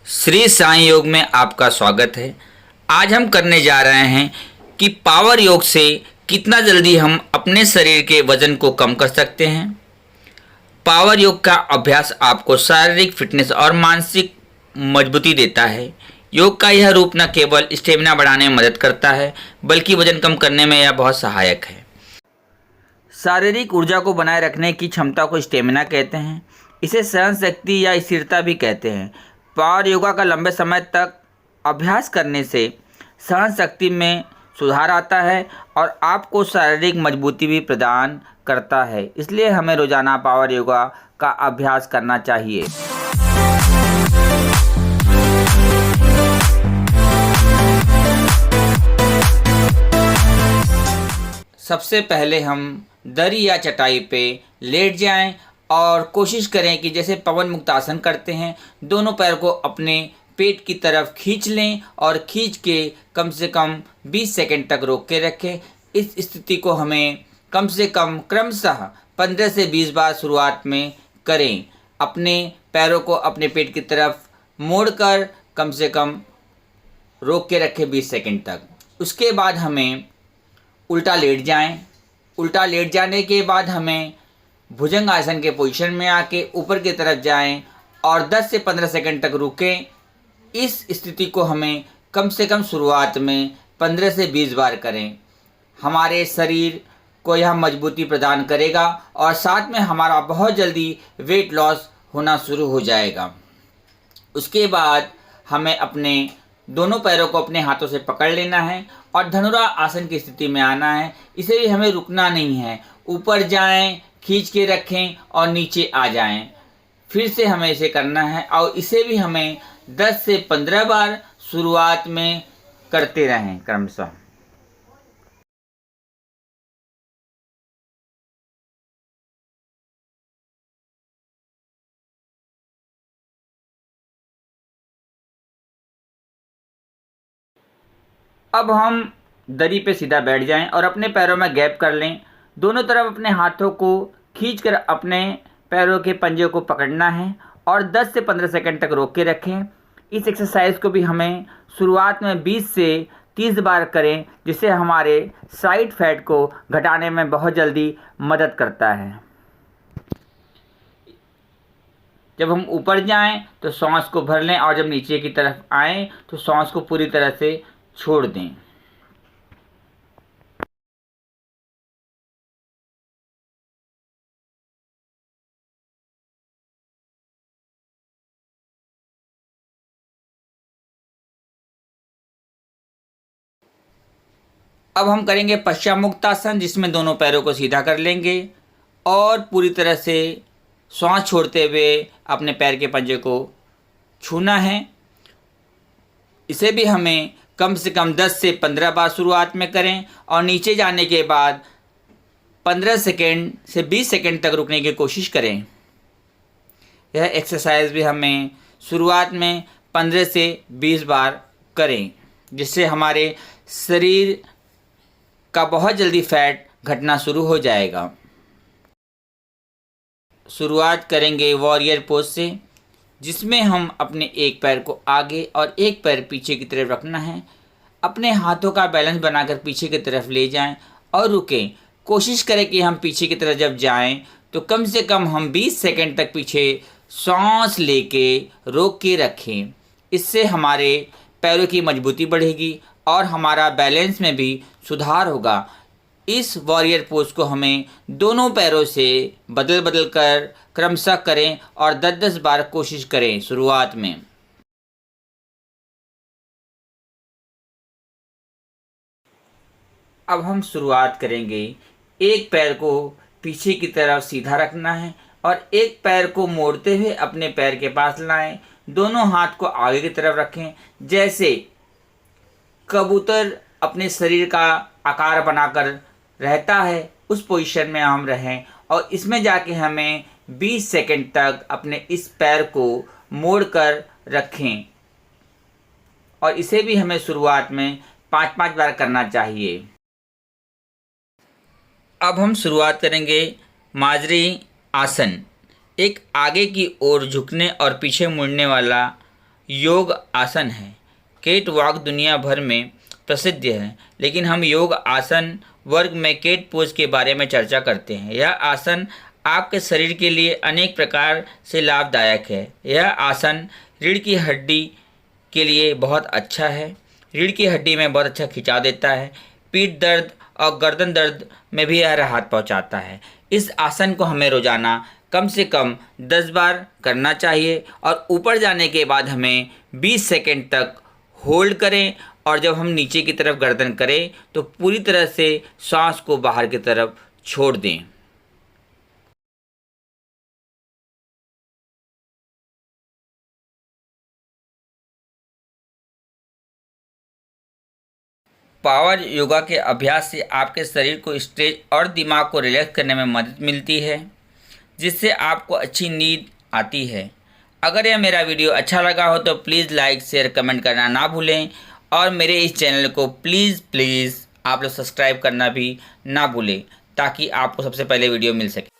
श्री साईं योग में आपका स्वागत है। आज हम करने जा रहे हैं कि पावर योग से कितना जल्दी हम अपने शरीर के वजन को कम कर सकते हैं। पावर योग का अभ्यास आपको शारीरिक फिटनेस और मानसिक मजबूती देता है। योग का यह रूप न केवल स्टेमिना बढ़ाने में मदद करता है बल्कि वजन कम करने में यह बहुत सहायक है। शारीरिक ऊर्जा को बनाए रखने की क्षमता को स्टेमिना कहते हैं। इसे सहन शक्ति या स्थिरता भी कहते हैं। पावर योगा का लंबे समय तक अभ्यास करने से सहन शक्ति में सुधार आता है और आपको शारीरिक मजबूती भी प्रदान करता है। इसलिए हमें रोजाना पावर योगा का अभ्यास करना चाहिए। सबसे पहले हम दरी या चटाई पे लेट जाएं और कोशिश करें कि जैसे पवन मुक्त आसन करते हैं, दोनों पैर को अपने पेट की तरफ खींच लें और खींच के कम से कम 20 सेकंड तक रोक के रखें। इस स्थिति को हमें कम से कम क्रमशः 15 से 20 बार शुरुआत में करें। अपने पैरों को अपने पेट की तरफ मोड़कर कम से कम रोक के रखें 20 सेकंड तक। उसके बाद हमें उल्टा लेट जाएं। उल्टा लेट जाने के बाद हमें भुजंग आसन के पोजीशन में आके ऊपर की तरफ जाएं और 10 से 15 सेकंड तक रुकें। इस स्थिति को हमें कम से कम शुरुआत में 15 से 20 बार करें। हमारे शरीर को यह मजबूती प्रदान करेगा और साथ में हमारा बहुत जल्दी वेट लॉस होना शुरू हो जाएगा। उसके बाद हमें अपने दोनों पैरों को अपने हाथों से पकड़ लेना है और धनुरा आसन की स्थिति में आना है। इसे भी हमें रुकना नहीं है। ऊपर जाएं, खींच के रखें और नीचे आ जाएं। फिर से हमें इसे करना है और इसे भी हमें 10 से 15 बार शुरुआत में करते रहें क्रमशः। अब हम दरी पे सीधा बैठ जाएं और अपने पैरों में गैप कर लें। दोनों तरफ अपने हाथों को खींचकर अपने पैरों के पंजे को पकड़ना है और 10 से 15 सेकंड तक रोक के रखें। इस एक्सरसाइज को भी हमें शुरुआत में 20 से 30 बार करें, जिससे हमारे साइड फैट को घटाने में बहुत जल्दी मदद करता है। जब हम ऊपर जाएं तो सांस को भर लें और जब नीचे की तरफ आएं तो सांस को पूरी तरह से छोड़ दें। अब हम करेंगे पश्चामुक्तासन, जिसमें दोनों पैरों को सीधा कर लेंगे और पूरी तरह से सांस छोड़ते हुए अपने पैर के पंजे को छूना है। इसे भी हमें कम से कम 10 से 15 बार शुरुआत में करें और नीचे जाने के बाद 15 सेकेंड से 20 सेकेंड तक रुकने की कोशिश करें। यह एक्सरसाइज भी हमें शुरुआत में 15 से 20 बार करें, जिससे हमारे शरीर का बहुत जल्दी फैट घटना शुरू हो जाएगा। शुरुआत करेंगे वॉरियर पोज से, जिसमें हम अपने एक पैर को आगे और एक पैर पीछे की तरफ रखना है। अपने हाथों का बैलेंस बनाकर पीछे की तरफ ले जाएं और रुकें। कोशिश करें कि हम पीछे की तरफ जब जाएं तो कम से कम हम 20 सेकंड तक पीछे सांस लेके रोक के रखें। इससे हमारे पैरों की मजबूती बढ़ेगी और हमारा बैलेंस में भी सुधार होगा। इस वॉरियर पोज को हमें दोनों पैरों से बदल बदल कर क्रमशः करें और 10-10 बार कोशिश करें शुरुआत में। अब हम शुरुआत करेंगे। एक पैर को पीछे की तरफ सीधा रखना है और एक पैर को मोड़ते हुए अपने पैर के पास लाएं। दोनों हाथ को आगे की तरफ रखें, जैसे कबूतर अपने शरीर का आकार बनाकर रहता है, उस पोजीशन में हम रहें और इसमें जाके हमें 20 सेकंड तक अपने इस पैर को मोड़कर रखें और इसे भी हमें शुरुआत में 5-5 बार करना चाहिए। अब हम शुरुआत करेंगे माजरी आसन, एक आगे की ओर झुकने और पीछे मुड़ने वाला योग आसन है। कैट वॉक दुनिया भर में प्रसिद्ध है, लेकिन हम योग आसन वर्ग में कैट पोज के बारे में चर्चा करते हैं। यह आसन आपके शरीर के लिए अनेक प्रकार से लाभदायक है। यह आसन रीढ़ की हड्डी के लिए बहुत अच्छा है। रीढ़ की हड्डी में बहुत अच्छा खिंचाव देता है। पीठ दर्द और गर्दन दर्द में भी यह राहत पहुंचाता है। इस आसन को हमें रोजाना कम से कम 10 बार करना चाहिए और ऊपर जाने के बाद हमें 20 सेकंड तक होल्ड करें, और जब हम नीचे की तरफ गर्दन करें तो पूरी तरह से सांस को बाहर की तरफ छोड़ दें। पावर योगा के अभ्यास से आपके शरीर को स्ट्रेच और दिमाग को रिलैक्स करने में मदद मिलती है, जिससे आपको अच्छी नींद आती है। अगर यह मेरा वीडियो अच्छा लगा हो तो प्लीज़ लाइक शेयर कमेंट करना ना भूलें, और मेरे इस चैनल को प्लीज़ आप लोग सब्सक्राइब करना भी ना भूलें, ताकि आपको सबसे पहले वीडियो मिल सके।